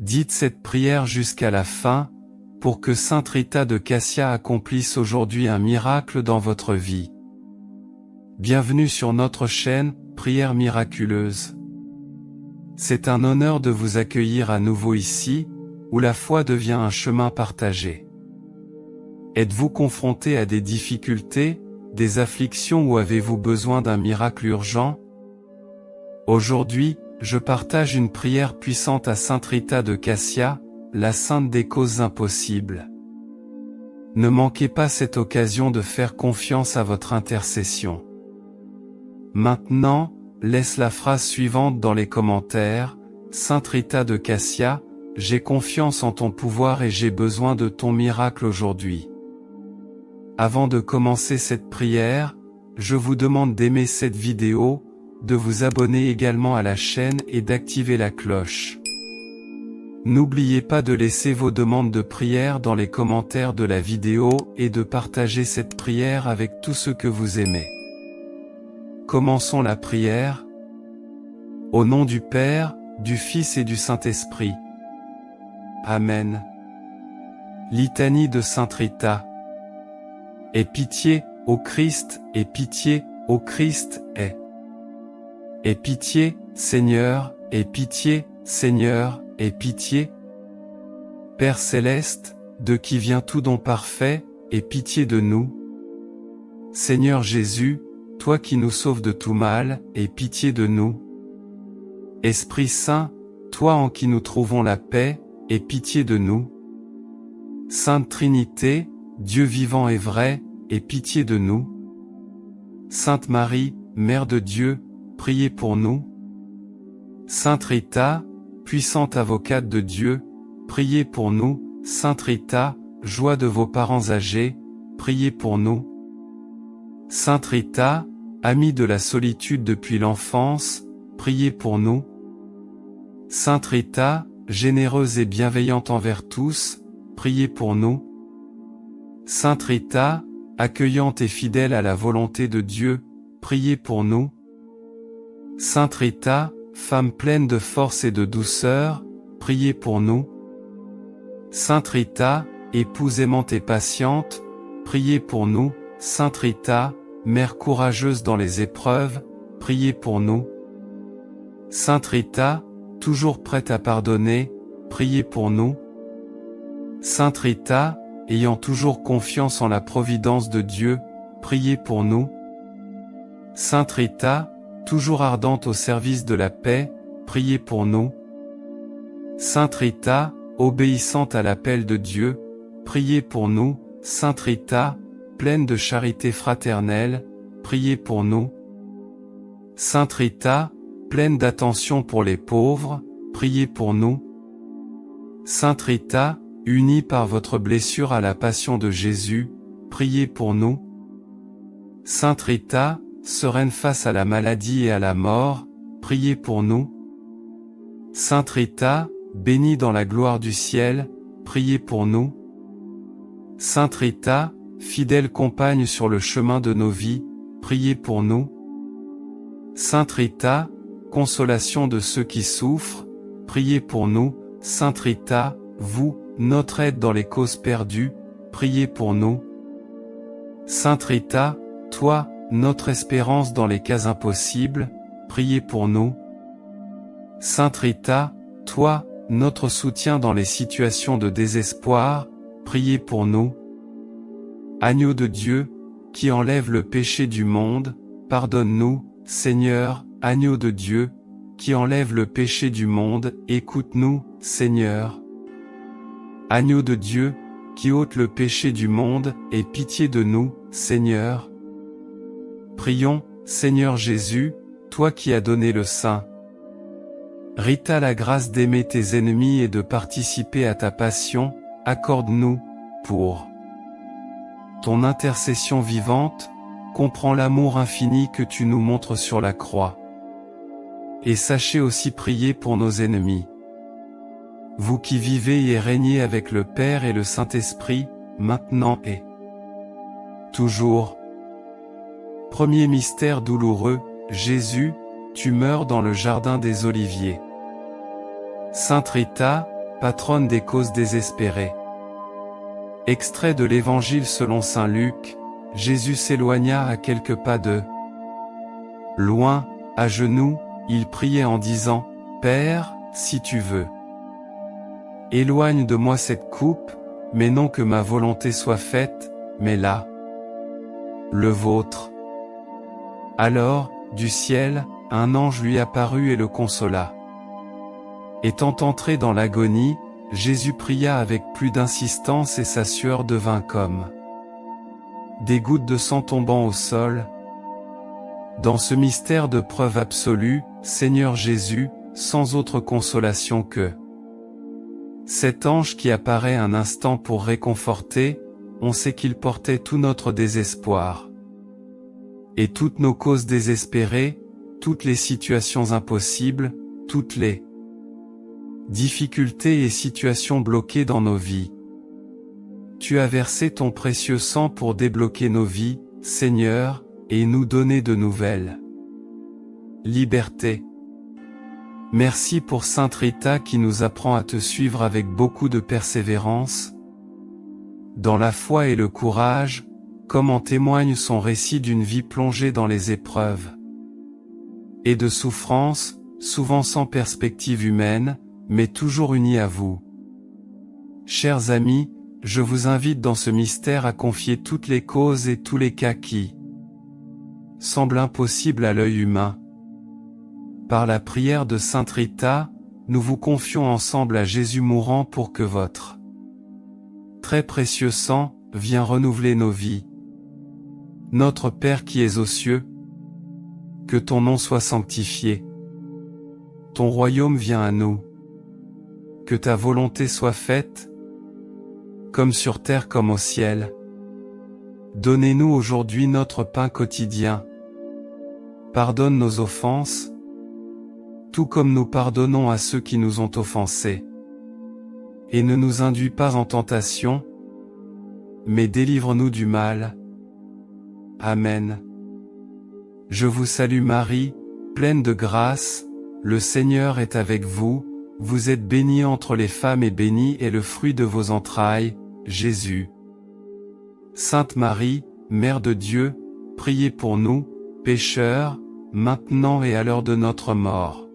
Dites cette prière jusqu'à la fin, pour que Sainte Rita de Cassia accomplisse aujourd'hui un miracle dans votre vie. Bienvenue sur notre chaîne, Prières miraculeuses. C'est un honneur de vous accueillir à nouveau ici, où la foi devient un chemin partagé. Êtes-vous confronté à des difficultés, des afflictions ou avez-vous besoin d'un miracle urgent? Aujourd'hui, je partage une prière puissante à Sainte Rita de Cassia, la sainte des causes impossibles. Ne manquez pas cette occasion de faire confiance à votre intercession. Maintenant, laisse la phrase suivante dans les commentaires: Sainte Rita de Cassia, j'ai confiance en ton pouvoir et j'ai besoin de ton miracle aujourd'hui. Avant de commencer cette prière, je vous demande d'aimer cette vidéo, de vous abonner également à la chaîne et d'activer la cloche. N'oubliez pas de laisser vos demandes de prière dans les commentaires de la vidéo et de partager cette prière avec tous ceux que vous aimez. Commençons la prière. Au nom du Père, du Fils et du Saint-Esprit. Amen. Litanie de Sainte Rita. Aie pitié, ô Christ, aie pitié, ô Christ, aie. Aie pitié, Seigneur, aie pitié, Seigneur, aie pitié. Père céleste, de qui vient tout don parfait, aie pitié de nous. Seigneur Jésus, toi qui nous sauves de tout mal, aie pitié de nous. Esprit Saint, toi en qui nous trouvons la paix, aie pitié de nous. Sainte Trinité, Dieu vivant et vrai, aie pitié de nous. Sainte Marie, Mère de Dieu, priez pour nous. Sainte Rita, puissante avocate de Dieu, priez pour nous. Sainte Rita, joie de vos parents âgés, priez pour nous. Sainte Rita, amie de la solitude depuis l'enfance, priez pour nous. Sainte Rita, généreuse et bienveillante envers tous, priez pour nous. Sainte Rita, accueillante et fidèle à la volonté de Dieu, priez pour nous. Sainte Rita, femme pleine de force et de douceur, priez pour nous. Sainte Rita, épouse aimante et patiente, priez pour nous. Sainte Rita, mère courageuse dans les épreuves, priez pour nous. Sainte Rita, toujours prête à pardonner, priez pour nous. Sainte Rita, ayant toujours confiance en la providence de Dieu, priez pour nous. Sainte Rita, toujours ardente au service de la paix, priez pour nous. Sainte Rita, obéissante à l'appel de Dieu, priez pour nous. Sainte Rita, pleine de charité fraternelle, priez pour nous. Sainte Rita, pleine d'attention pour les pauvres, priez pour nous. Sainte Rita, unie par votre blessure à la passion de Jésus, priez pour nous. Sainte Rita, sereine face à la maladie et à la mort, priez pour nous. Sainte Rita, bénie dans la gloire du ciel, priez pour nous. Sainte Rita, fidèle compagne sur le chemin de nos vies, priez pour nous. Sainte Rita, consolation de ceux qui souffrent, priez pour nous. Sainte Rita, vous, notre aide dans les causes perdues, priez pour nous. Sainte Rita, toi, notre espérance dans les cas impossibles, priez pour nous. Sainte Rita, toi, notre soutien dans les situations de désespoir, priez pour nous. Agneau de Dieu, qui enlève le péché du monde, pardonne-nous. Seigneur, agneau de Dieu, qui enlève le péché du monde, écoute-nous, Seigneur. Agneau de Dieu, qui ôte le péché du monde, aie pitié de nous, Seigneur. Prions, Seigneur Jésus, toi qui as donné le Saint Rita la grâce d'aimer tes ennemis et de participer à ta passion, accorde-nous, pour ton intercession vivante, comprends l'amour infini que tu nous montres sur la croix. Et sachez aussi prier pour nos ennemis. Vous qui vivez et régnez avec le Père et le Saint-Esprit, maintenant et toujours. Premier mystère douloureux, Jésus, tu meurs dans le jardin des Oliviers. Sainte Rita, patronne des causes désespérées. Extrait de l'Évangile selon saint Luc, Jésus s'éloigna à quelques pas d'eux. Loin, à genoux, il priait en disant, « Père, si tu veux, éloigne de moi cette coupe, mais non que ma volonté soit faite, mais là, le vôtre. » Alors, du ciel, un ange lui apparut et le consola. Étant entré dans l'agonie, Jésus pria avec plus d'insistance et sa sueur devint comme des gouttes de sang tombant au sol. Dans ce mystère de preuve absolue, Seigneur Jésus, sans autre consolation que cet ange qui apparaît un instant pour réconforter, on sait qu'il portait tout notre désespoir. Et toutes nos causes désespérées, toutes les situations impossibles, toutes les difficultés et situations bloquées dans nos vies. Tu as versé ton précieux sang pour débloquer nos vies, Seigneur, et nous donner de nouvelles liberté. Merci pour Sainte Rita qui nous apprend à te suivre avec beaucoup de persévérance, dans la foi et le courage, comme en témoigne son récit d'une vie plongée dans les épreuves et de souffrances, souvent sans perspective humaine, mais toujours unis à vous. Chers amis, je vous invite dans ce mystère à confier toutes les causes et tous les cas qui semblent impossibles à l'œil humain. Par la prière de Sainte Rita, nous vous confions ensemble à Jésus mourant pour que votre très précieux sang vienne renouveler nos vies. Notre Père qui es aux cieux, que ton nom soit sanctifié. Ton royaume vienne à nous. Que ta volonté soit faite, comme sur terre comme au ciel. Donnez-nous aujourd'hui notre pain quotidien. Pardonne nos offenses, tout comme nous pardonnons à ceux qui nous ont offensés. Et ne nous induis pas en tentation, mais délivre-nous du mal. Amen. Je vous salue Marie, pleine de grâce, le Seigneur est avec vous, vous êtes bénie entre les femmes et béni est le fruit de vos entrailles, Jésus. Sainte Marie, Mère de Dieu, priez pour nous, pécheurs, maintenant et à l'heure de notre mort.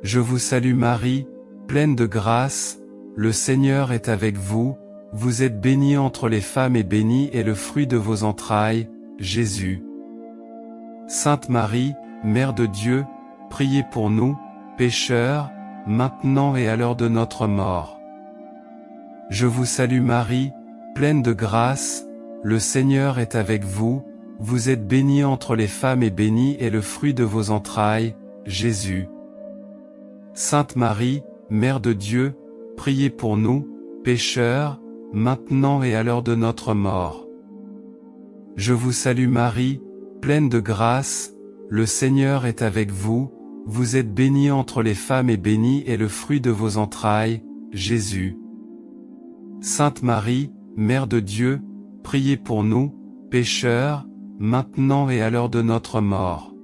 Je vous salue Marie, pleine de grâce, le Seigneur est avec vous, vous êtes bénie entre les femmes et béni est le fruit de vos entrailles, Jésus. Sainte Marie, Mère de Dieu, priez pour nous, pécheurs, maintenant et à l'heure de notre mort. Je vous salue Marie, pleine de grâce, le Seigneur est avec vous, vous êtes bénie entre les femmes et béni est le fruit de vos entrailles, Jésus. Sainte Marie, Mère de Dieu, priez pour nous, pécheurs, maintenant et à l'heure de notre mort. Je vous salue Marie, pleine de grâce, le Seigneur est avec vous, vous êtes bénie entre les femmes et béni est le fruit de vos entrailles, Jésus. Sainte Marie, Mère de Dieu, priez pour nous, pécheurs, maintenant et à l'heure de notre mort.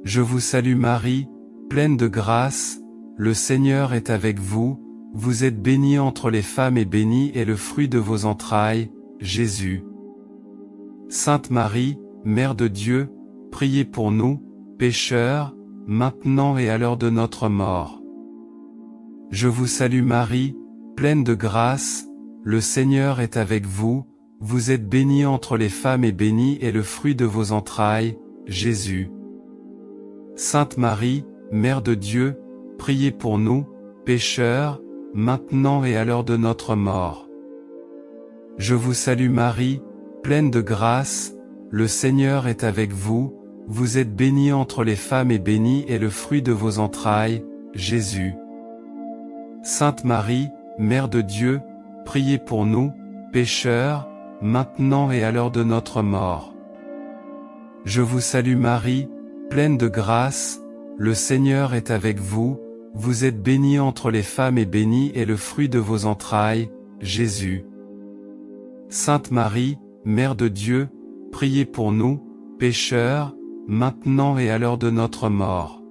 Je vous salue Marie, pleine de grâce, le Seigneur est avec vous, vous êtes bénie entre les femmes et béni est le fruit de vos entrailles, Jésus. Sainte Marie, Mère de Dieu, priez pour nous, pécheurs, maintenant et à l'heure de notre mort. Je vous salue Marie, pleine de grâce, le Seigneur est avec vous, vous êtes bénie entre les femmes et béni est le fruit de vos entrailles, Jésus. Sainte Marie, Mère de Dieu, priez pour nous, pécheurs, maintenant et à l'heure de notre mort. Je vous salue Marie, pleine de grâce, le Seigneur est avec vous, vous êtes bénie entre les femmes et béni est le fruit de vos entrailles, Jésus. Sainte Marie, Mère de Dieu, priez pour nous, pécheurs, maintenant et à l'heure de notre mort. Je vous salue Marie, pleine de grâce, le Seigneur est avec vous, vous êtes bénie entre les femmes et béni est le fruit de vos entrailles, Jésus. Sainte Marie, Mère de Dieu, priez pour nous, pécheurs, maintenant et à l'heure de notre mort.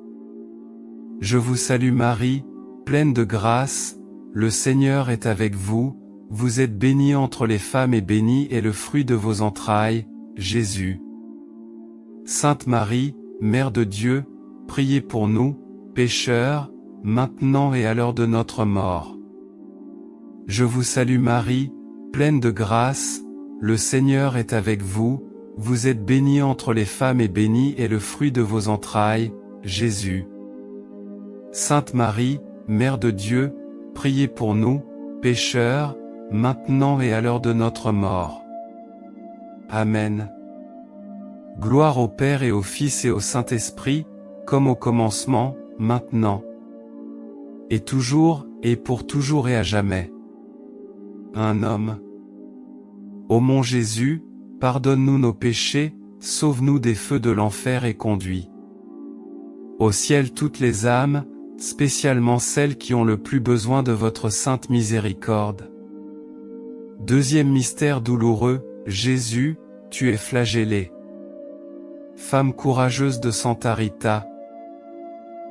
Je vous salue Marie, pleine de grâce, le Seigneur est avec vous, vous êtes bénie entre les femmes et béni est le fruit de vos entrailles, Jésus. Sainte Marie, Mère de Dieu, priez pour nous, pécheurs, maintenant et à l'heure de notre mort. Je vous salue Marie, pleine de grâce, le Seigneur est avec vous, vous êtes bénie entre les femmes et béni est le fruit de vos entrailles, Jésus. Sainte Marie, Mère de Dieu, priez pour nous, pécheurs, maintenant et à l'heure de notre mort. Amen. Gloire au Père et au Fils et au Saint-Esprit, comme au commencement, maintenant, et toujours, et pour toujours et à jamais. Un homme. Ô mon Jésus, pardonne-nous nos péchés, sauve-nous des feux de l'enfer et conduis au ciel toutes les âmes, spécialement celles qui ont le plus besoin de votre sainte miséricorde. Deuxième mystère douloureux, Jésus, tu es flagellé. Femme courageuse de Santa Rita.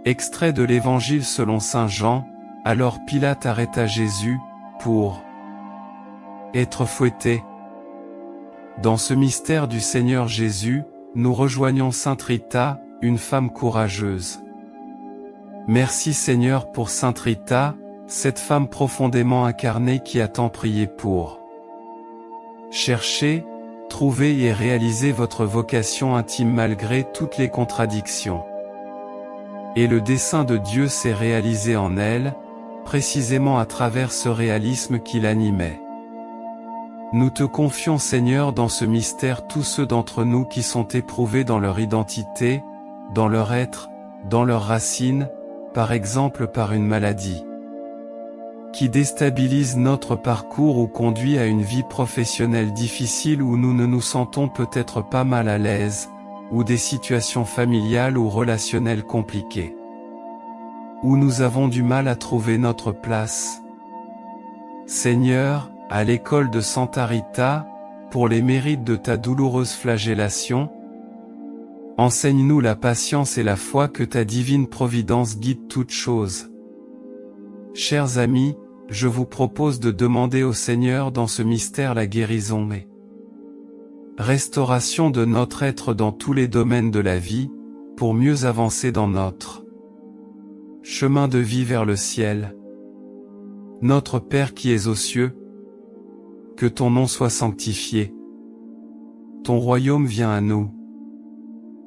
Extrait de l'Évangile selon saint Jean, alors Pilate arrêta Jésus, pour être fouetté. Dans ce mystère du Seigneur Jésus, nous rejoignons Sainte Rita, une femme courageuse. Merci Seigneur pour Sainte Rita, cette femme profondément incarnée qui a tant prié pour chercher, trouver et réaliser votre vocation intime malgré toutes les contradictions. Et le dessein de Dieu s'est réalisé en elle, précisément à travers ce réalisme qui l'animait. Nous te confions Seigneur dans ce mystère tous ceux d'entre nous qui sont éprouvés dans leur identité, dans leur être, dans leurs racines, par exemple par une maladie qui déstabilise notre parcours ou conduit à une vie professionnelle difficile où nous ne nous sentons peut-être pas mal à l'aise, ou des situations familiales ou relationnelles compliquées, où nous avons du mal à trouver notre place. Seigneur, à l'école de Santa Rita, pour les mérites de ta douloureuse flagellation, enseigne-nous la patience et la foi que ta divine providence guide toutes choses. Chers amis, je vous propose de demander au Seigneur dans ce mystère la guérison et restauration de notre être dans tous les domaines de la vie, pour mieux avancer dans notre chemin de vie vers le ciel. Notre Père qui es aux cieux, que ton nom soit sanctifié. Ton royaume vienne à nous.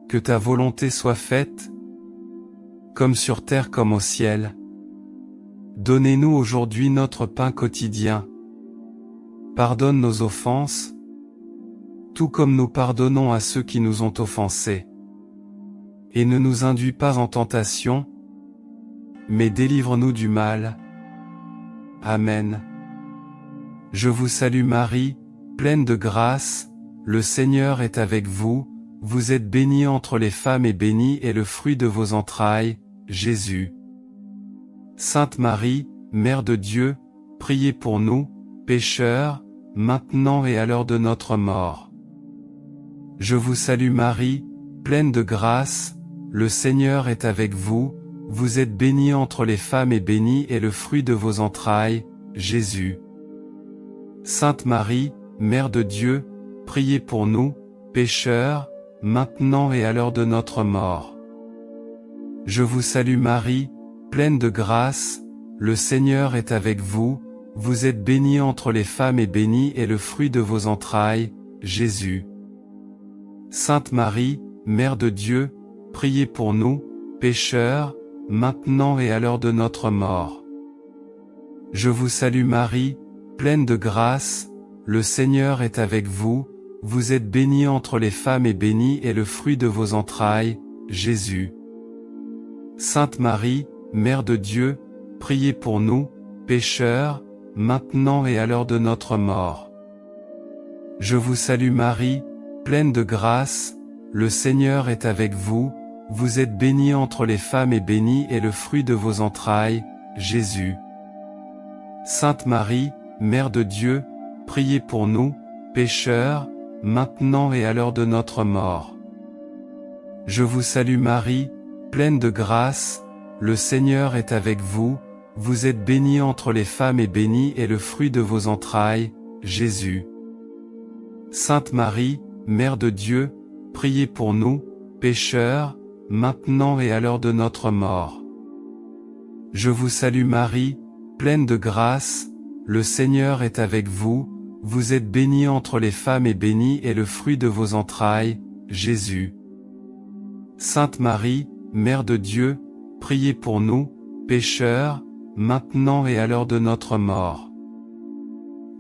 Que ta volonté soit faite, comme sur terre comme au ciel. Donnez-nous aujourd'hui notre pain quotidien. Pardonne nos offenses, tout comme nous pardonnons à ceux qui nous ont offensés. Et ne nous induis pas en tentation, mais délivre-nous du mal. Amen. Je vous salue Marie, pleine de grâce, le Seigneur est avec vous, vous êtes bénie entre les femmes et béni est le fruit de vos entrailles, Jésus. Sainte Marie, Mère de Dieu, priez pour nous, pécheurs, maintenant et à l'heure de notre mort. Je vous salue Marie, pleine de grâce, le Seigneur est avec vous, vous êtes bénie entre les femmes et béni est le fruit de vos entrailles, Jésus. Sainte Marie, Mère de Dieu, priez pour nous, pécheurs, maintenant et à l'heure de notre mort. Je vous salue Marie, pleine de grâce, le Seigneur est avec vous, vous êtes bénie entre les femmes et béni est le fruit de vos entrailles, Jésus. Sainte Marie, Mère de Dieu, priez pour nous, pécheurs, maintenant et à l'heure de notre mort. Je vous salue Marie, pleine de grâce, le Seigneur est avec vous, vous êtes bénie entre les femmes et béni est le fruit de vos entrailles, Jésus. Sainte Marie, Mère de Dieu, priez pour nous, pécheurs, maintenant et à l'heure de notre mort. Je vous salue Marie, pleine de grâce, le Seigneur est avec vous, vous êtes bénie entre les femmes et béni est le fruit de vos entrailles, Jésus. Sainte Marie, Mère de Dieu, priez pour nous, pécheurs, maintenant et à l'heure de notre mort. Je vous salue Marie, pleine de grâce, le Seigneur est avec vous, vous êtes bénie entre les femmes et béni est le fruit de vos entrailles, Jésus. Sainte Marie, Mère de Dieu, priez pour nous, pécheurs, maintenant et à l'heure de notre mort. Je vous salue Marie, pleine de grâce, le Seigneur est avec vous, vous êtes bénie entre les femmes et béni est le fruit de vos entrailles, Jésus. Sainte Marie, Mère de Dieu, priez pour nous, pécheurs, maintenant et à l'heure de notre mort.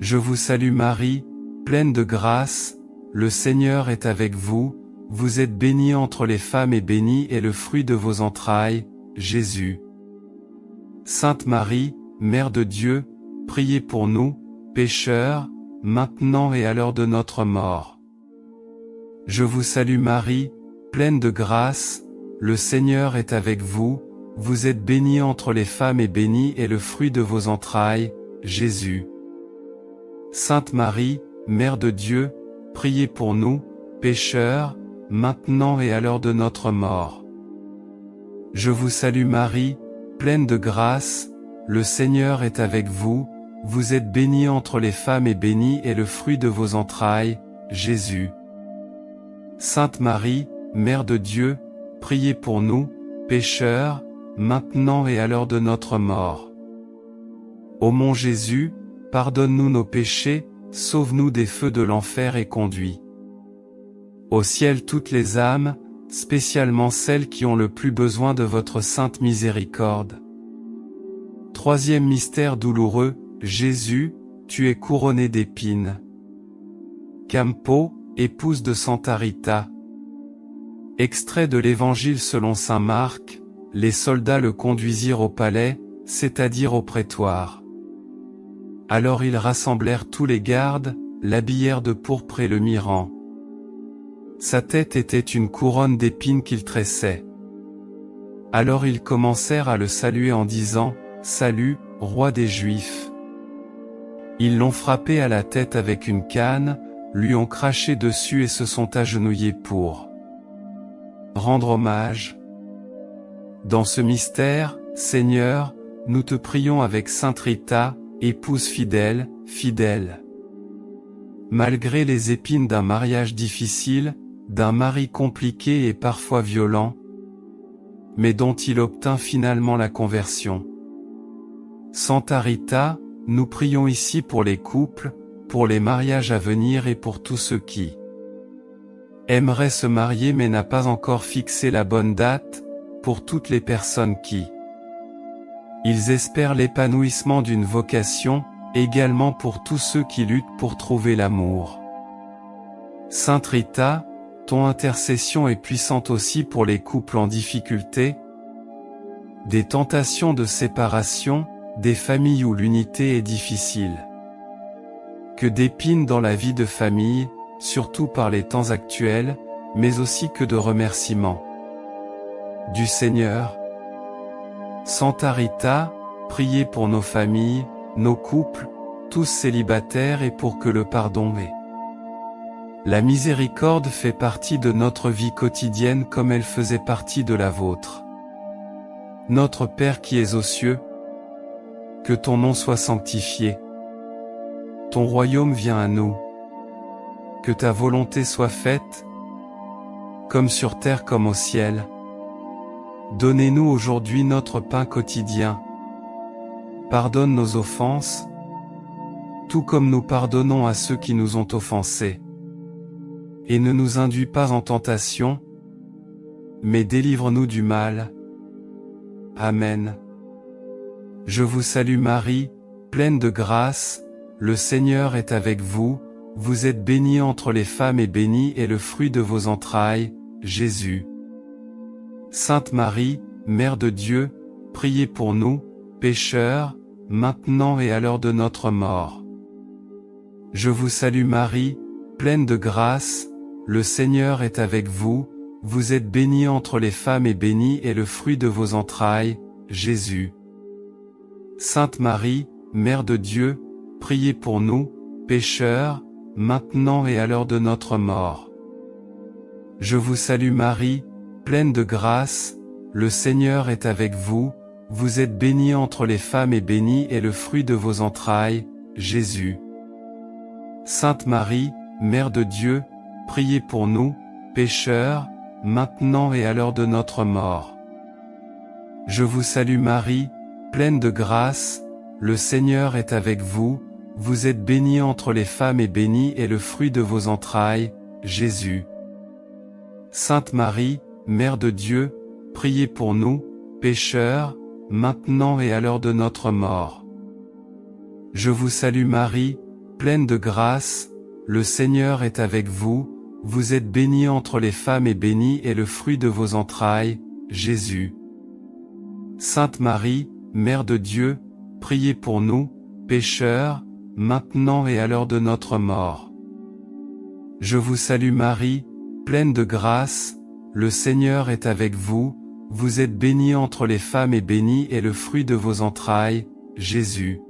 Je vous salue Marie, pleine de grâce, le Seigneur est avec vous, vous êtes bénie entre les femmes et béni est le fruit de vos entrailles, Jésus. Sainte Marie, Mère de Dieu, priez pour nous, pécheurs, maintenant et à l'heure de notre mort. Je vous salue Marie, pleine de grâce, le Seigneur est avec vous, vous êtes bénie entre les femmes et béni est le fruit de vos entrailles, Jésus. Sainte Marie, Mère de Dieu, priez pour nous, pécheurs, maintenant et à l'heure de notre mort. Je vous salue Marie, pleine de grâce, le Seigneur est avec vous, vous êtes bénie entre les femmes et béni est le fruit de vos entrailles, Jésus. Sainte Marie, Mère de Dieu, priez pour nous, pécheurs, maintenant et à l'heure de notre mort. Ô mon Jésus, pardonne-nous nos péchés, sauve-nous des feux de l'enfer et conduis au ciel toutes les âmes, spécialement celles qui ont le plus besoin de votre sainte miséricorde. Troisième mystère douloureux, Jésus, tu es couronné d'épines. Campo, épouse de Santa Rita. Extrait de l'Évangile selon saint Marc, les soldats le conduisirent au palais, c'est-à-dire au prétoire. Alors ils rassemblèrent tous les gardes, l'habillèrent de pourpre et le mirant. Sa tête était une couronne d'épines qu'il tressait. Alors ils commencèrent à le saluer en disant, « Salut, roi des Juifs !» Ils l'ont frappé à la tête avec une canne, lui ont craché dessus et se sont agenouillés pour rendre hommage. Dans ce mystère, Seigneur, nous te prions avec Sainte Rita, épouse fidèle, fidèle. Malgré les épines d'un mariage difficile, d'un mari compliqué et parfois violent, mais dont il obtint finalement la conversion. Santa Rita, nous prions ici pour les couples, pour les mariages à venir et pour tous ceux qui aimeraient se marier mais n'a pas encore fixé la bonne date, pour toutes les personnes qui ils espèrent l'épanouissement d'une vocation, également pour tous ceux qui luttent pour trouver l'amour. Sainte Rita, ton intercession est puissante aussi pour les couples en difficulté, des tentations de séparation, des familles où l'unité est difficile. Que d'épines dans la vie de famille, surtout par les temps actuels, mais aussi que de remerciements du Seigneur. Santa Rita, priez pour nos familles, nos couples, tous célibataires et pour que le pardon et la miséricorde fait partie de notre vie quotidienne comme elle faisait partie de la vôtre. Notre Père qui es aux cieux, que ton nom soit sanctifié. Ton royaume vienne à nous. Que ta volonté soit faite, comme sur terre comme au ciel. Donnez-nous aujourd'hui notre pain quotidien. Pardonne nos offenses, tout comme nous pardonnons à ceux qui nous ont offensés. Et ne nous induis pas en tentation, mais délivre-nous du mal. Amen. Je vous salue Marie, pleine de grâce, le Seigneur est avec vous, vous êtes bénie entre les femmes et béni est le fruit de vos entrailles, Jésus. Sainte Marie, Mère de Dieu, priez pour nous, pécheurs, maintenant et à l'heure de notre mort. Je vous salue Marie, pleine de grâce, le Seigneur est avec vous, vous êtes bénie entre les femmes et béni est le fruit de vos entrailles, Jésus. Sainte Marie, Mère de Dieu, priez pour nous, pécheurs, maintenant et à l'heure de notre mort. Je vous salue Marie, pleine de grâce, le Seigneur est avec vous, vous êtes bénie entre les femmes et béni est le fruit de vos entrailles, Jésus. Sainte Marie, Mère de Dieu, priez pour nous, pécheurs, maintenant et à l'heure de notre mort. Je vous salue Marie, pleine de grâce, le Seigneur est avec vous, vous êtes bénie entre les femmes et béni est le fruit de vos entrailles, Jésus. Sainte Marie, Mère de Dieu, priez pour nous, pécheurs, maintenant et à l'heure de notre mort. Je vous salue Marie, pleine de grâce, le Seigneur est avec vous, vous êtes bénie entre les femmes et béni est le fruit de vos entrailles, Jésus. Sainte Marie, Mère de Dieu, priez pour nous, pécheurs, maintenant et à l'heure de notre mort. Je vous salue Marie, pleine de grâce, le Seigneur est avec vous, vous êtes bénie entre les femmes et béni est le fruit de vos entrailles, Jésus.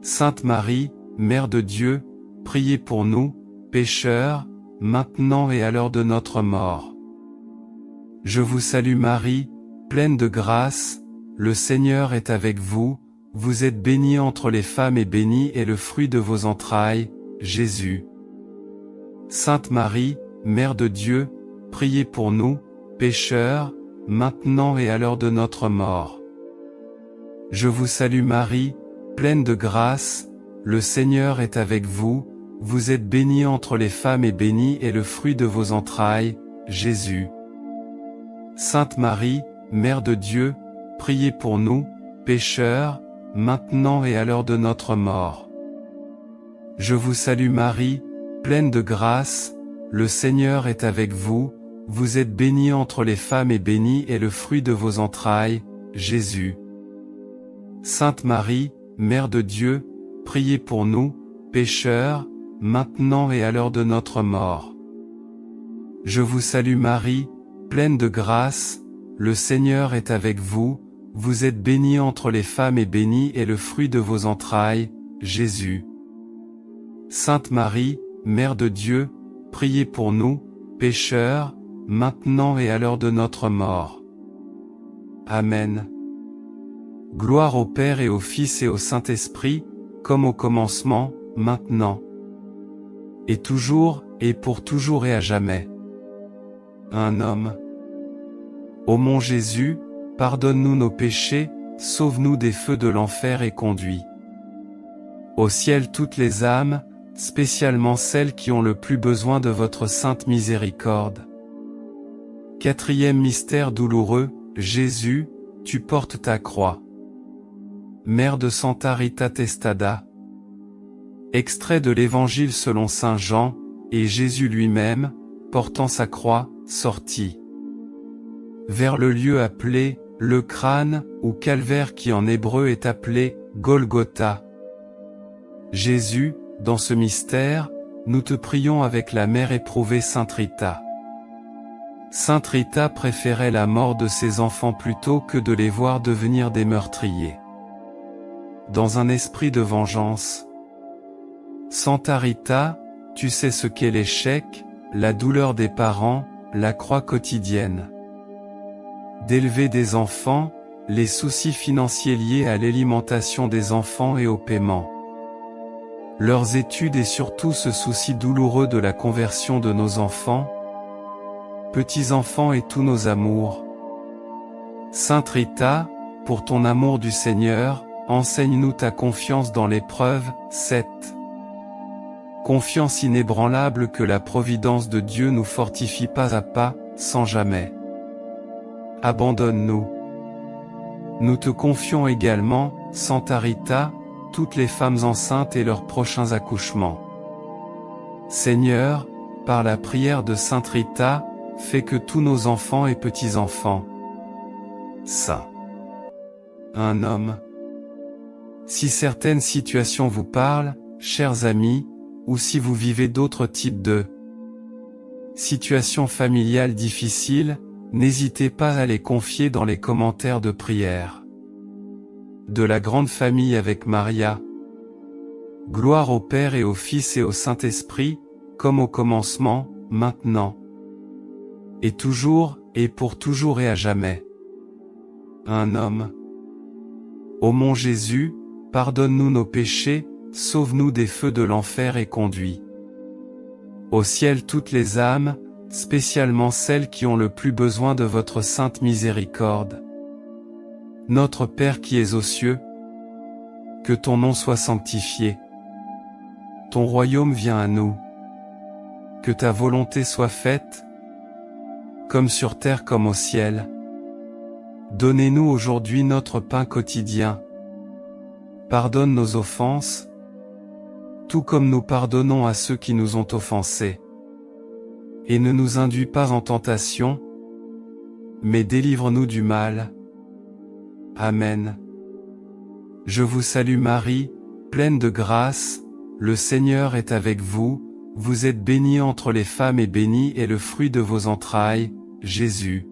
Sainte Marie, Mère de Dieu, priez pour nous, pécheurs, maintenant et à l'heure de notre mort. Je vous salue Marie, pleine de grâce, le Seigneur est avec vous, vous êtes bénie entre les femmes et béni est le fruit de vos entrailles, Jésus. Sainte Marie, Mère de Dieu, priez pour nous, pécheurs, maintenant et à l'heure de notre mort. Je vous salue Marie, pleine de grâce, le Seigneur est avec vous, vous êtes bénie entre les femmes et béni est le fruit de vos entrailles, Jésus. Sainte Marie, Mère de Dieu, priez pour nous, pécheurs, maintenant et à l'heure de notre mort. Je vous salue Marie, pleine de grâce, le Seigneur est avec vous, vous êtes bénie entre les femmes et béni est le fruit de vos entrailles, Jésus. Sainte Marie, Mère de Dieu, priez pour nous, pécheurs, maintenant et à l'heure de notre mort. Je vous salue Marie, pleine de grâce, le Seigneur est avec vous, vous êtes bénie entre les femmes et béni est le fruit de vos entrailles, Jésus. Sainte Marie, Mère de Dieu, priez pour nous, pécheurs, maintenant et à l'heure de notre mort. Amen. Gloire au Père et au Fils et au Saint-Esprit, comme au commencement, maintenant, et toujours, et pour toujours et à jamais. Un homme. Ô mon Jésus, pardonne-nous nos péchés, sauve-nous des feux de l'enfer et conduis au ciel toutes les âmes, spécialement celles qui ont le plus besoin de votre sainte miséricorde. Quatrième mystère douloureux, Jésus, tu portes ta croix. Mère de Santa Rita Testada. Extrait de l'Évangile selon saint Jean, et Jésus lui-même, portant sa croix, sortit vers le lieu appelé, le crâne, ou calvaire qui en hébreu est appelé, Golgotha. Jésus, dans ce mystère, nous te prions avec la mère éprouvée Sainte Rita. Sainte Rita préférait la mort de ses enfants plutôt que de les voir devenir des meurtriers. Dans un esprit de vengeance, Santa Rita, tu sais ce qu'est l'échec, la douleur des parents, la croix quotidienne d'élever des enfants, les soucis financiers liés à l'alimentation des enfants et au paiement, leurs études et surtout ce souci douloureux de la conversion de nos enfants, petits-enfants et tous nos amours. Sainte Rita, pour ton amour du Seigneur, enseigne-nous ta confiance dans l'épreuve. 7. Confiance inébranlable que la providence de Dieu nous fortifie pas à pas, sans jamais. Abandonne-nous. Nous te confions également, Santa Rita, toutes les femmes enceintes et leurs prochains accouchements. Seigneur, par la prière de Sainte Rita, fais que tous nos enfants et petits-enfants, saints. Un homme. Si certaines situations vous parlent, chers amis, ou si vous vivez d'autres types de situations familiales difficiles, n'hésitez pas à les confier dans les commentaires de prière. De la grande famille avec Maria. Gloire au Père et au Fils et au Saint-Esprit, comme au commencement, maintenant, et toujours, et pour toujours et à jamais. Un homme. Ô mon Jésus, pardonne-nous nos péchés, sauve-nous des feux de l'enfer et conduis au ciel toutes les âmes, spécialement celles qui ont le plus besoin de votre sainte miséricorde. Notre Père qui es aux cieux, que ton nom soit sanctifié. Ton royaume vienne à nous. Que ta volonté soit faite, comme sur terre comme au ciel. Donnez-nous aujourd'hui notre pain quotidien. Pardonne nos offenses, tout comme nous pardonnons à ceux qui nous ont offensés. Et ne nous induis pas en tentation, mais délivre-nous du mal. Amen. Je vous salue Marie, pleine de grâce, le Seigneur est avec vous, vous êtes bénie entre les femmes et béni est le fruit de vos entrailles, Jésus.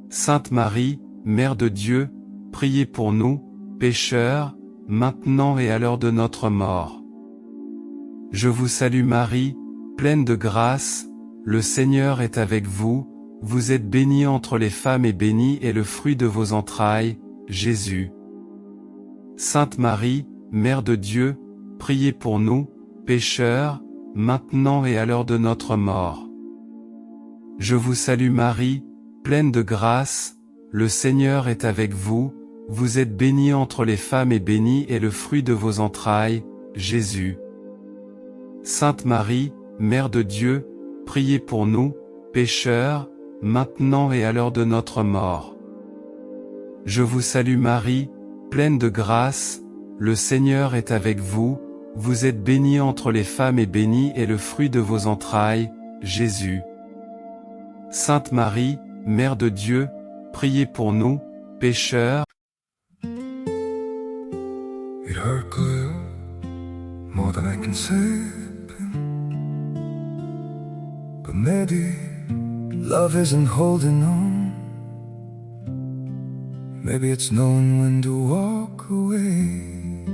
Sainte Marie, Mère de Dieu, priez pour nous, pécheurs, maintenant et à l'heure de notre mort. Je vous salue Marie, pleine de grâce, le Seigneur est avec vous, vous êtes bénie entre les femmes et béni est le fruit de vos entrailles, Jésus. Sainte Marie, Mère de Dieu, priez pour nous, pécheurs, maintenant et à l'heure de notre mort. Je vous salue Marie, pleine de grâce, le Seigneur est avec vous, vous êtes bénie entre les femmes et béni est le fruit de vos entrailles, Jésus. Sainte Marie, Mère de Dieu, priez pour nous, pécheurs, maintenant et à l'heure de notre mort. Je vous salue Marie, pleine de grâce, le Seigneur est avec vous, vous êtes bénie entre les femmes et béni est le fruit de vos entrailles, Jésus. Sainte Marie, Mère de Dieu, priez pour nous, pécheurs. It hurt good, more than I can say. But maybe love isn't holding on. Maybe it's knowing when to walk away.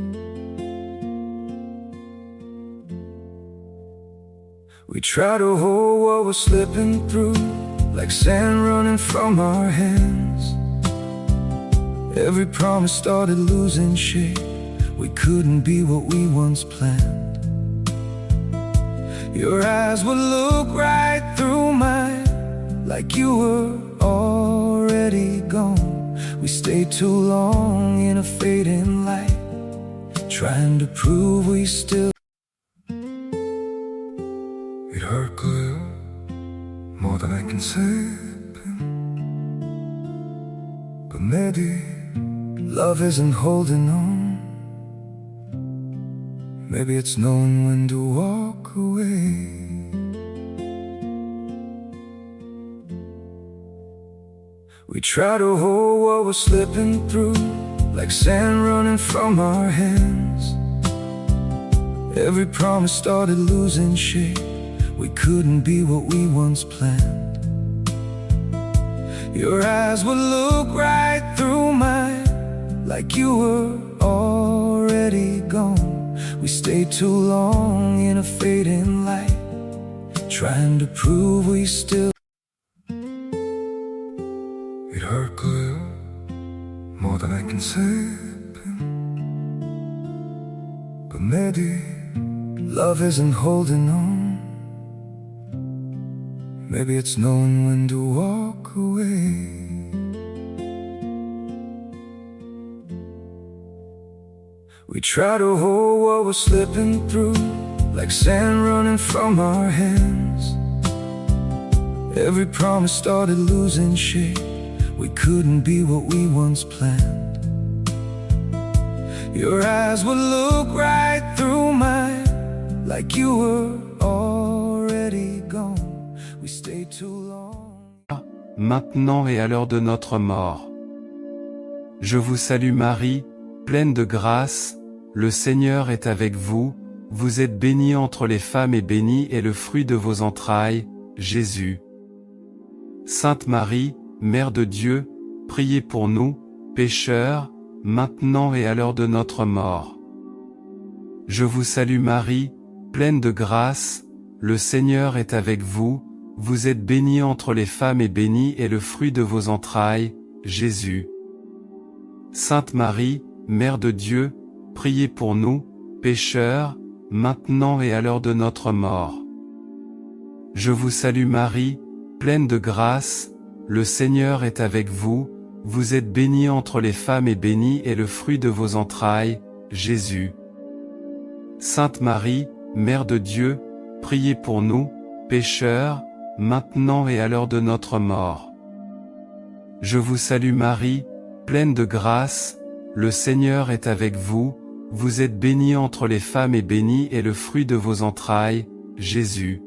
We try to hold what we're slipping through, like sand running from our hands. Every promise started losing shape. We couldn't be what we once planned. Your eyes would look right through mine, like you were already gone. We stayed too long in a fading light, trying to prove we still. It hurt good, more than I can say. But maybe love isn't holding on. Maybe it's knowing when to walk away. We try to hold what we're slipping through, like sand running from our hands. Every promise started losing shape. We couldn't be what we once planned. Your eyes would look right through mine, like you were already gone. We stayed too long in a fading light, trying to prove we still. It hurt good, more than I can say. But maybe love isn't holding on. Maybe it's knowing when to walk away. We try to hold what we're slipping through, like sand running from our hands. Every promise started losing shape. We couldn't be what we once planned. Your eyes would look right through mine, like you were already gone. We stayed too long. Maintenant et à l'heure de notre mort. Je vous salue Marie, pleine de grâce, le Seigneur est avec vous, vous êtes bénie entre les femmes et béni est le fruit de vos entrailles, Jésus. Sainte Marie, Mère de Dieu, priez pour nous, pécheurs, maintenant et à l'heure de notre mort. Je vous salue Marie, pleine de grâce, le Seigneur est avec vous, vous êtes bénie entre les femmes et béni est le fruit de vos entrailles, Jésus. Sainte Marie, Mère de Dieu, priez pour nous, pécheurs, maintenant et à l'heure de notre mort. Je vous salue Marie, pleine de grâce, le Seigneur est avec vous, vous êtes bénie entre les femmes et béni est le fruit de vos entrailles, Jésus. Sainte Marie, Mère de Dieu, priez pour nous, pécheurs, maintenant et à l'heure de notre mort. Je vous salue Marie, pleine de grâce, le Seigneur est avec vous, vous êtes bénie entre les femmes et béni est le fruit de vos entrailles, Jésus.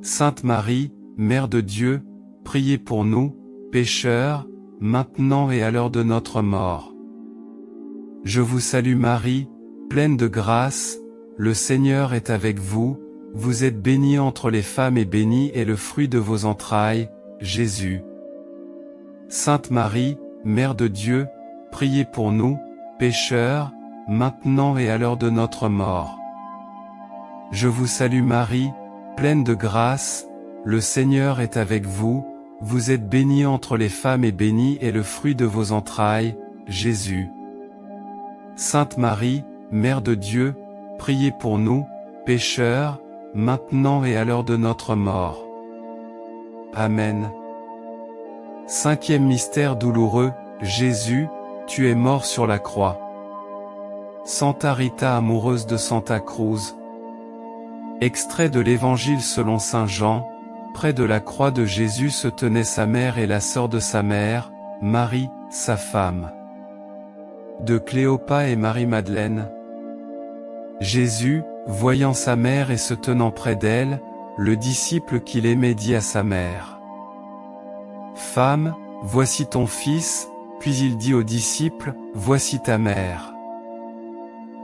Sainte Marie, Mère de Dieu, priez pour nous, pécheurs, maintenant et à l'heure de notre mort. Je vous salue Marie, pleine de grâce, le Seigneur est avec vous, vous êtes bénie entre les femmes et béni est le fruit de vos entrailles, Jésus. Sainte Marie, Mère de Dieu, priez pour nous, pécheurs, maintenant et à l'heure de notre mort. Je vous salue Marie, pleine de grâce, le Seigneur est avec vous, vous êtes bénie entre les femmes et béni est le fruit de vos entrailles, Jésus. Sainte Marie, Mère de Dieu, priez pour nous, pécheurs, maintenant et à l'heure de notre mort. Amen. Cinquième mystère douloureux, Jésus, tu es mort sur la croix. Santa Rita amoureuse de Santa Cruz. Extrait de l'Évangile selon saint Jean, près de la croix de Jésus se tenaient sa mère et la sœur de sa mère, Marie, sa femme. De Cléopas et Marie-Madeleine. Jésus, voyant sa mère et se tenant près d'elle, le disciple qu'il aimait dit à sa mère: Femme, voici ton fils, puis il dit au disciple, voici ta mère.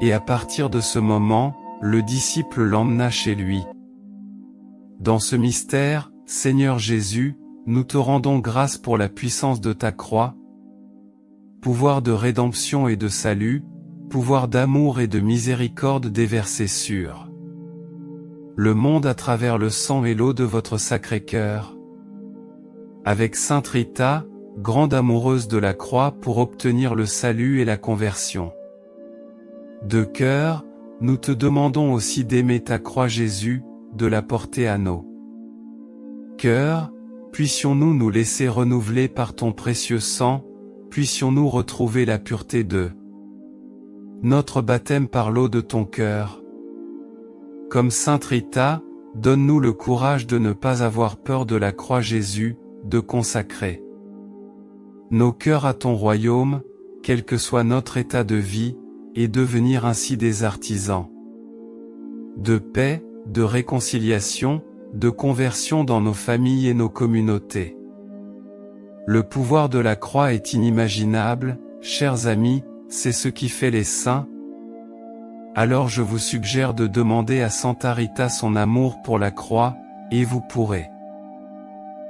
Et à partir de ce moment, le disciple l'emmena chez lui. Dans ce mystère, Seigneur Jésus, nous te rendons grâce pour la puissance de ta croix, pouvoir de rédemption et de salut, pouvoir d'amour et de miséricorde déversé sur le monde à travers le sang et l'eau de votre Sacré-Cœur. Avec Sainte Rita, grande amoureuse de la croix pour obtenir le salut et la conversion. De cœur, nous te demandons aussi d'aimer ta croix Jésus, de la porter à nos cœurs, puissions-nous nous laisser renouveler par ton précieux sang, puissions-nous retrouver la pureté de notre baptême par l'eau de ton cœur. Comme Sainte Rita, donne-nous le courage de ne pas avoir peur de la croix Jésus, de consacrer nos cœurs à ton royaume, quel que soit notre état de vie, et devenir ainsi des artisans de paix, de réconciliation, de conversion dans nos familles et nos communautés. Le pouvoir de la croix est inimaginable, chers amis, c'est ce qui fait les saints. Alors je vous suggère de demander à Santa Rita son amour pour la croix, et vous pourrez.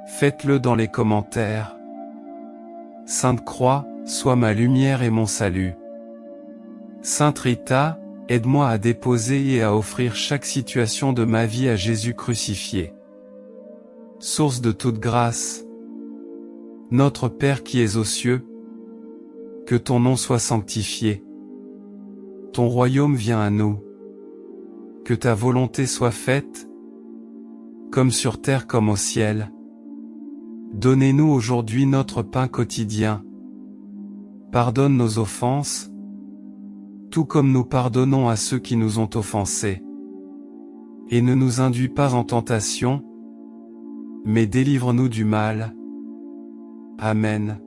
Faites-le dans les commentaires. Sainte Croix, sois ma lumière et mon salut. Sainte Rita, aide-moi à déposer et à offrir chaque situation de ma vie à Jésus crucifié. Source de toute grâce. Notre Père qui es aux cieux, que ton nom soit sanctifié. Ton royaume vienne à nous. Que ta volonté soit faite, comme sur terre comme au ciel. Donnez-nous aujourd'hui notre pain quotidien. Pardonne nos offenses, tout comme nous pardonnons à ceux qui nous ont offensés. Et ne nous induis pas en tentation, mais délivre-nous du mal. Amen.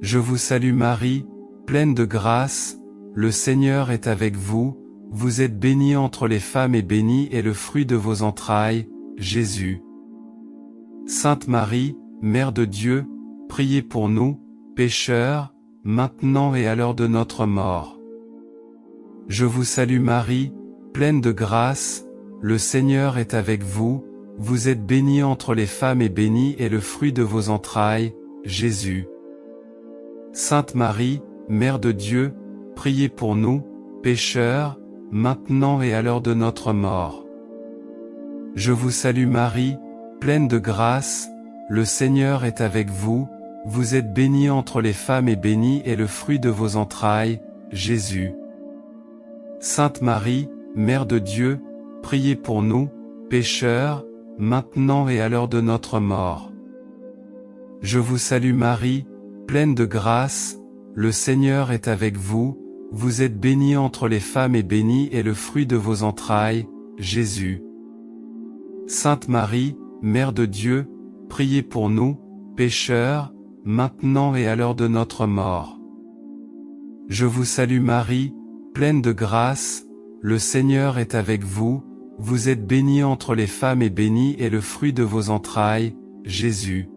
Je vous salue Marie, pleine de grâce, le Seigneur est avec vous, vous êtes bénie entre les femmes et béni est le fruit de vos entrailles, Jésus. Sainte Marie, Mère de Dieu, priez pour nous, pécheurs, maintenant et à l'heure de notre mort. Je vous salue Marie, pleine de grâce, le Seigneur est avec vous, vous êtes bénie entre les femmes et béni est le fruit de vos entrailles, Jésus. Sainte Marie, Mère de Dieu, priez pour nous, pécheurs, maintenant et à l'heure de notre mort. Je vous salue Marie, pleine de grâce, le Seigneur est avec vous, vous êtes bénie entre les femmes et béni est le fruit de vos entrailles, Jésus. Sainte Marie, Mère de Dieu, priez pour nous, pécheurs, maintenant et à l'heure de notre mort. Je vous salue Marie, pleine de grâce, le Seigneur est avec vous, vous êtes bénie entre les femmes et béni est le fruit de vos entrailles, Jésus. Sainte Marie, Mère de Dieu, priez pour nous, pécheurs, maintenant et à l'heure de notre mort. Je vous salue Marie, pleine de grâce, le Seigneur est avec vous, vous êtes bénie entre les femmes et béni est le fruit de vos entrailles, Jésus.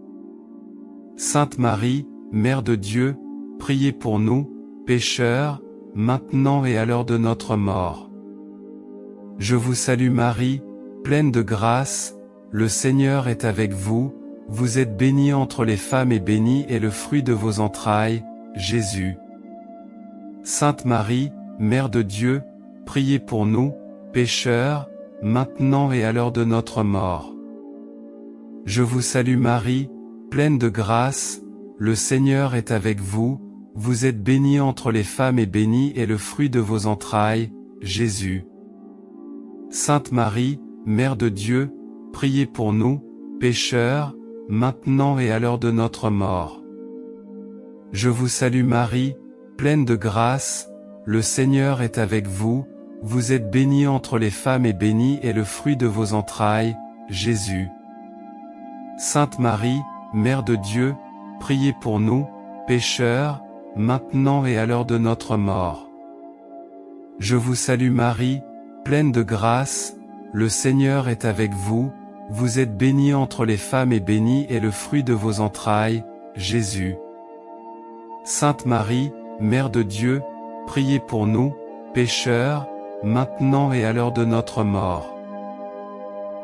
Sainte Marie, Mère de Dieu, priez pour nous, pécheurs, maintenant et à l'heure de notre mort. Je vous salue Marie, pleine de grâce, le Seigneur est avec vous, vous êtes bénie entre les femmes et béni est le fruit de vos entrailles, Jésus. Sainte Marie, Mère de Dieu, priez pour nous, pécheurs, maintenant et à l'heure de notre mort. Je vous salue Marie, pleine de grâce, le Seigneur est avec vous, vous êtes bénie entre les femmes et béni est le fruit de vos entrailles, Jésus. Sainte Marie, Mère de Dieu, priez pour nous, pécheurs, maintenant et à l'heure de notre mort. Je vous salue Marie, pleine de grâce, le Seigneur est avec vous, vous êtes bénie entre les femmes et béni est le fruit de vos entrailles, Jésus. Sainte Marie, Mère de Dieu, priez pour nous, pécheurs, maintenant et à l'heure de notre mort. Je vous salue Marie, pleine de grâce, le Seigneur est avec vous, vous êtes bénie entre les femmes et béni est le fruit de vos entrailles, Jésus. Sainte Marie, Mère de Dieu, priez pour nous, pécheurs, maintenant et à l'heure de notre mort.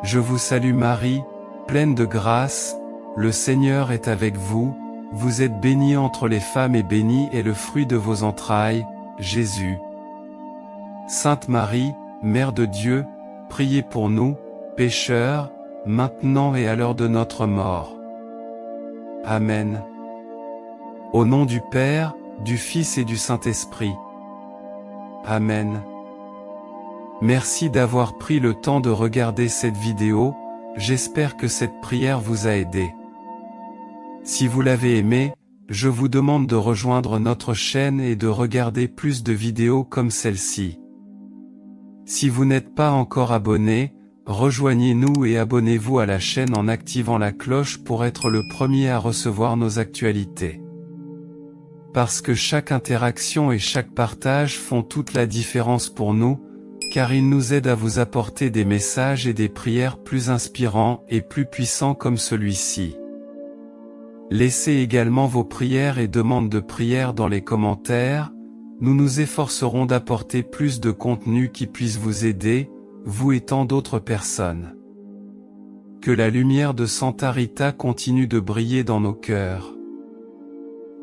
Je vous salue Marie, pleine de grâce, le Seigneur est avec vous, vous êtes bénie entre les femmes et béni est le fruit de vos entrailles, Jésus. Sainte Marie, Mère de Dieu, priez pour nous, pécheurs, maintenant et à l'heure de notre mort. Amen. Au nom du Père, du Fils et du Saint-Esprit. Amen. Merci d'avoir pris le temps de regarder cette vidéo, j'espère que cette prière vous a aidé. Si vous l'avez aimé, je vous demande de rejoindre notre chaîne et de regarder plus de vidéos comme celle-ci. Si vous n'êtes pas encore abonné, rejoignez-nous et abonnez-vous à la chaîne en activant la cloche pour être le premier à recevoir nos actualités. Parce que chaque interaction et chaque partage font toute la différence pour nous, car ils nous aident à vous apporter des messages et des prières plus inspirants et plus puissants comme celui-ci. Laissez également vos prières et demandes de prière dans les commentaires, nous nous efforcerons d'apporter plus de contenu qui puisse vous aider, vous et tant d'autres personnes. Que la lumière de Santa Rita continue de briller dans nos cœurs.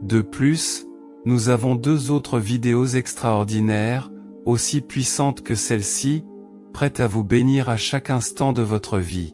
De plus, nous avons 2 autres vidéos extraordinaires, aussi puissantes que celle-ci, prêtes à vous bénir à chaque instant de votre vie.